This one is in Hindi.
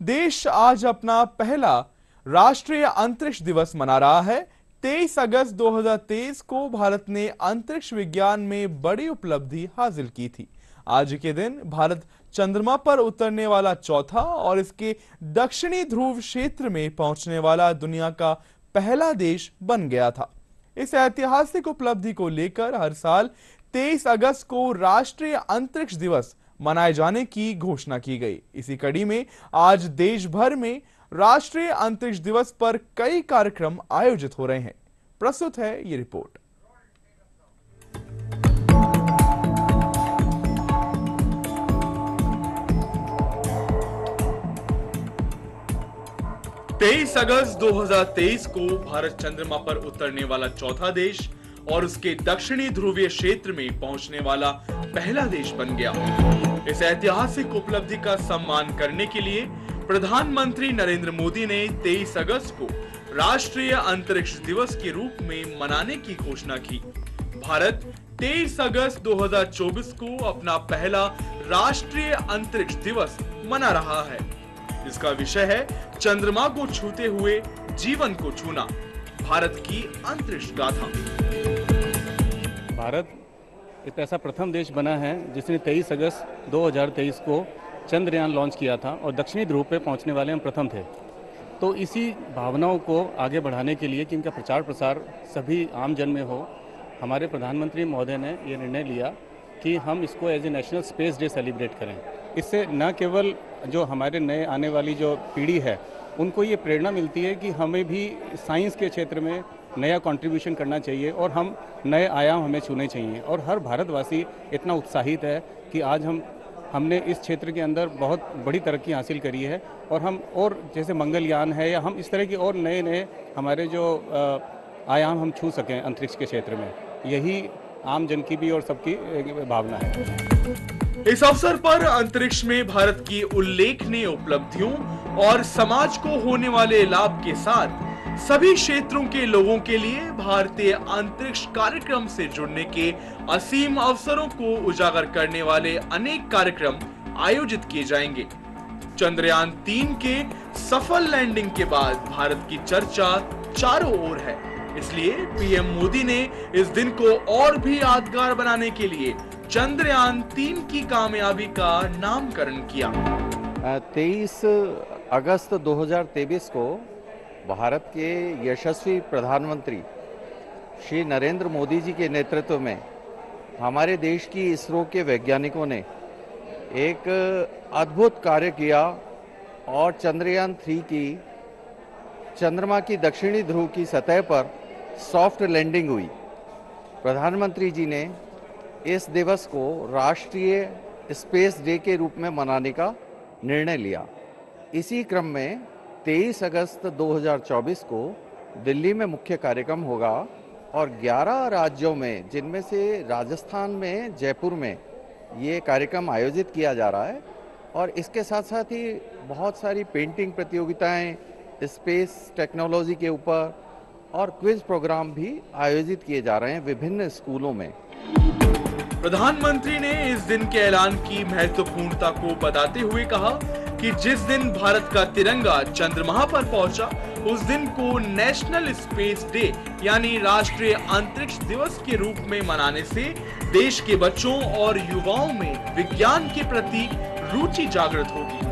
देश आज अपना पहला राष्ट्रीय अंतरिक्ष दिवस मना रहा है। 23 अगस्त 2023 को भारत ने अंतरिक्ष विज्ञान में बड़ी उपलब्धि हासिल की थी। आज के दिन भारत चंद्रमा पर उतरने वाला चौथा और इसके दक्षिणी ध्रुव क्षेत्र में पहुंचने वाला दुनिया का पहला देश बन गया था। इस ऐतिहासिक उपलब्धि को लेकर हर साल 23 अगस्त को राष्ट्रीय अंतरिक्ष दिवस मनाए जाने की घोषणा की गई। इसी कड़ी में आज देश भर में राष्ट्रीय अंतरिक्ष दिवस पर कई कार्यक्रम आयोजित हो रहे हैं। प्रस्तुत है ये रिपोर्ट। तेईस अगस्त 2023 को भारत चंद्रमा पर उतरने वाला चौथा देश और उसके दक्षिणी ध्रुवीय क्षेत्र में पहुंचने वाला पहला देश बन गया। इस ऐतिहासिक उपलब्धि का सम्मान करने के लिए प्रधानमंत्री नरेंद्र मोदी ने 23 अगस्त को राष्ट्रीय अंतरिक्ष दिवस के रूप में मनाने की घोषणा की। भारत 23 अगस्त 2024 को अपना पहला राष्ट्रीय अंतरिक्ष दिवस मना रहा है। इसका विषय है चंद्रमा को छूते हुए जीवन को छूना, भारत की अंतरिक्ष गाथा। भारत एक ऐसा प्रथम देश बना है जिसने 23 अगस्त 2023 को चंद्रयान लॉन्च किया था और दक्षिणी ध्रुव पे पहुंचने वाले हम प्रथम थे। तो इसी भावनाओं को आगे बढ़ाने के लिए कि इनका प्रचार प्रसार सभी आम जन में हो, हमारे प्रधानमंत्री महोदय ने ये निर्णय लिया कि हम इसको as a national space day celebrate करें। इससे न केवल जो हमारे नए आने वाली जो पीढ़ी है उनको ये प्रेरणा मिलती है कि हमें भी साइंस के क्षेत्र में नया कंट्रीब्यूशन करना चाहिए और हम नए आयाम हमें छूने चाहिए। और हर भारतवासी इतना उत्साहित है कि आज हमने इस क्षेत्र के अंदर बहुत बड़ी तरक्की हासिल करी है और हम और जैसे मंगलयान है या हम इस तरह की और नए नए हमारे जो आयाम हम छू सकें अंतरिक्ष के क्षेत्र में, यही आम जन की भी और सबकी भावना है। इस अवसर पर अंतरिक्ष में भारत की उल्लेखनीय उपलब्धियों और समाज को होने वाले लाभ के साथ सभी क्षेत्रों के लोगों के लिए भारतीय अंतरिक्ष कार्यक्रम से जुड़ने के असीम अवसरों को उजागर करने वाले अनेक कार्यक्रम आयोजित किए जाएंगे। चंद्रयान 3 के सफल लैंडिंग के बाद भारत की चर्चा चारों ओर है। इसलिए पीएम मोदी ने इस दिन को और भी यादगार बनाने के लिए चंद्रयान 3 की कामयाबी का नामकरण किया। 23 अगस्त 2023 को भारत के यशस्वी प्रधानमंत्री श्री नरेंद्र मोदी जी के नेतृत्व में हमारे देश की इसरो के वैज्ञानिकों ने एक अद्भुत कार्य किया और चंद्रयान 3 की चंद्रमा की दक्षिणी ध्रुव की सतह पर सॉफ्ट लैंडिंग हुई। प्रधानमंत्री जी ने इस दिवस को राष्ट्रीय स्पेस डे के रूप में मनाने का निर्णय लिया। इसी क्रम में 23 अगस्त 2024 को दिल्ली में मुख्य कार्यक्रम होगा और 11 राज्यों में, जिनमें से राजस्थान में जयपुर में ये कार्यक्रम आयोजित किया जा रहा है। और इसके साथ साथ ही बहुत सारी पेंटिंग प्रतियोगिताएं, स्पेस टेक्नोलॉजी के ऊपर और क्विज प्रोग्राम भी आयोजित किए जा रहे हैं विभिन्न स्कूलों में। प्रधानमंत्री ने इस दिन के ऐलान की महत्वपूर्णता को बताते हुए कहा कि जिस दिन भारत का तिरंगा चंद्रमा पर पहुंचा, उस दिन को नेशनल स्पेस डे यानी राष्ट्रीय अंतरिक्ष दिवस के रूप में मनाने से देश के बच्चों और युवाओं में विज्ञान के प्रति रुचि जागृत होगी।